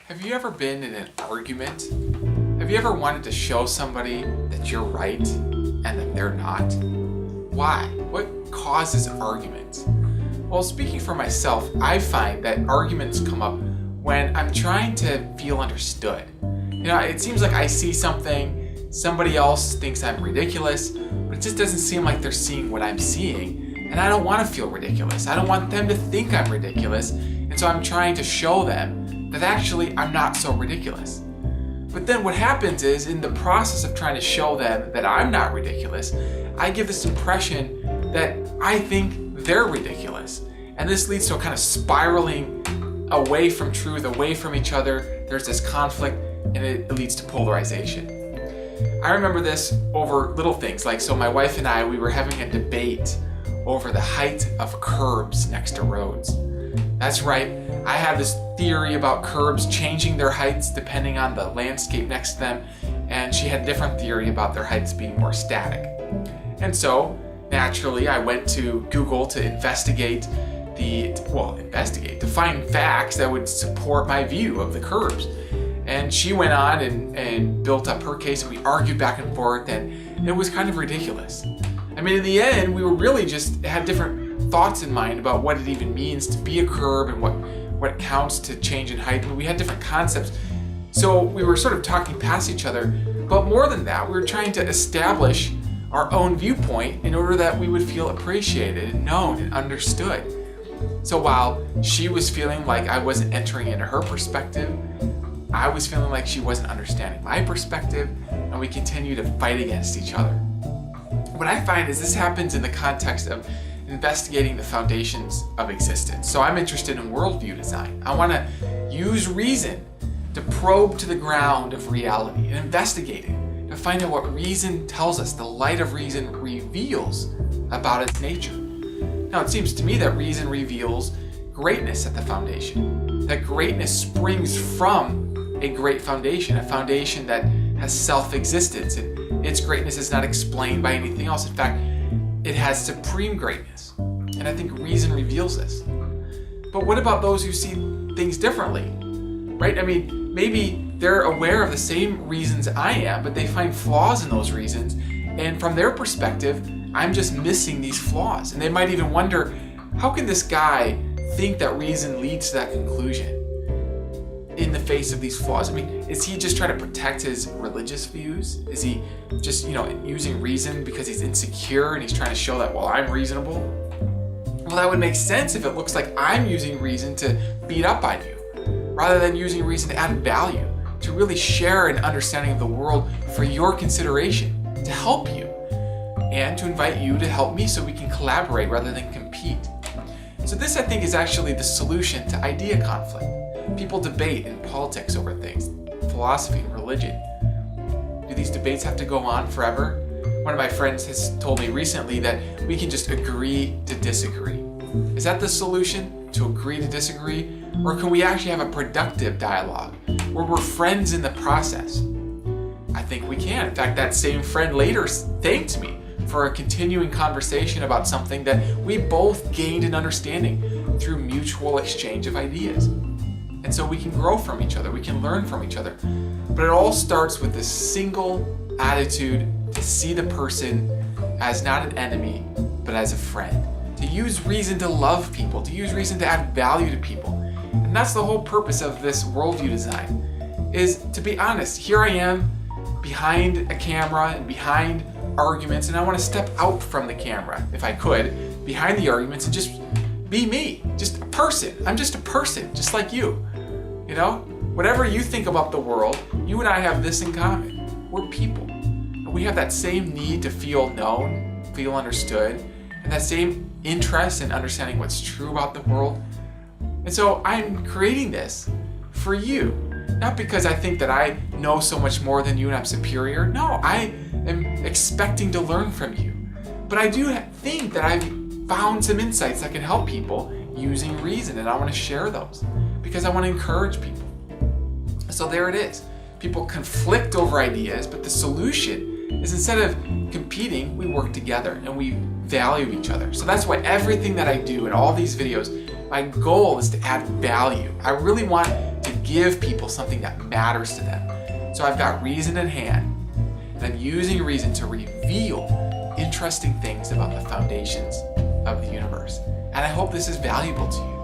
Have you ever been in an argument? Have you ever wanted to show somebody that you're right and that they're not? Why? What causes arguments? Well, speaking for myself, I find that arguments come up when I'm trying to feel understood. It seems like I see something, somebody else thinks I'm ridiculous, but it just doesn't seem like they're seeing what I'm seeing, and I don't want to feel ridiculous. I don't want them to think I'm ridiculous, and so I'm trying to show them that actually I'm not so ridiculous. But then what happens is, in the process of trying to show them that I'm not ridiculous, I give this impression that I think they're ridiculous. And this leads to a kind of spiraling away from truth, away from each other. There's this conflict, and it leads to polarization. I remember this over little things, like, so my wife and I, we were having a debate over the height of curbs next to roads. That's right, I have this theory about curbs changing their heights depending on the landscape next to them, and she had a different theory about their heights being more static. And so, naturally, I went to Google to to find facts that would support my view of the curbs. And she went on and built up her case, and we argued back and forth, and it was kind of ridiculous. I mean, in the end, we were really just had different thoughts in mind about what it even means to be a curb and what counts to change in height. And we had different concepts. So we were sort of talking past each other. But more than that, we were trying to establish our own viewpoint in order that we would feel appreciated and known and understood. So while she was feeling like I wasn't entering into her perspective, I was feeling like she wasn't understanding my perspective, and we continued to fight against each other. What I find is this happens in the context of investigating the foundations of existence. So I'm interested in worldview design. I want to use reason to probe to the ground of reality and investigate it, to find out what reason tells us, the light of reason reveals about its nature. Now, it seems to me that reason reveals greatness at the foundation, that greatness springs from a great foundation, a foundation that has self-existence. Its greatness is not explained by anything else. In fact, it has supreme greatness. And I think reason reveals this. But what about those who see things differently? Right? I mean, maybe they're aware of the same reasons I am, but they find flaws in those reasons. And from their perspective, I'm just missing these flaws. And they might even wonder, how can this guy think that reason leads to that conclusion in the face of these flaws? I mean, is he just trying to protect his religious views? Is he just, using reason because he's insecure and he's trying to show that, well, I'm reasonable? Well, that would make sense if it looks like I'm using reason to beat up on you, rather than using reason to add value, to really share an understanding of the world for your consideration, to help you, and to invite you to help me so we can collaborate rather than compete. So this, I think, is actually the solution to idea conflict. People debate in politics over things, philosophy and religion. Do these debates have to go on forever? One of my friends has told me recently that we can just agree to disagree. Is that the solution, to agree to disagree? Or can we actually have a productive dialogue where we're friends in the process? I think we can. In fact, that same friend later thanked me for a continuing conversation about something that we both gained an understanding through mutual exchange of ideas. And so we can grow from each other, we can learn from each other. But it all starts with this single attitude to see the person as not an enemy, but as a friend. To use reason to love people, to use reason to add value to people. And that's the whole purpose of this worldview design, is to be honest. Here I am behind a camera and behind arguments, and I want to step out from the camera, if I could, behind the arguments, and just be me, just a person. I'm just a person, just like you. Whatever you think about the world, you and I have this in common. We're people. And we have that same need to feel known, feel understood, and that same interest in understanding what's true about the world. And so I'm creating this for you. Not because I think that I know so much more than you and I'm superior. No, I am expecting to learn from you. But I do think that I've found some insights that can help people using reason, and I want to share those because I want to encourage people. So there it is. People conflict over ideas, but the solution is, instead of competing, we work together and we value each other. So that's why everything that I do in all these videos, my goal is to add value. I really want to give people something that matters to them. So I've got reason in hand, and I'm using reason to reveal interesting things about the foundations of the universe. And I hope this is valuable to you.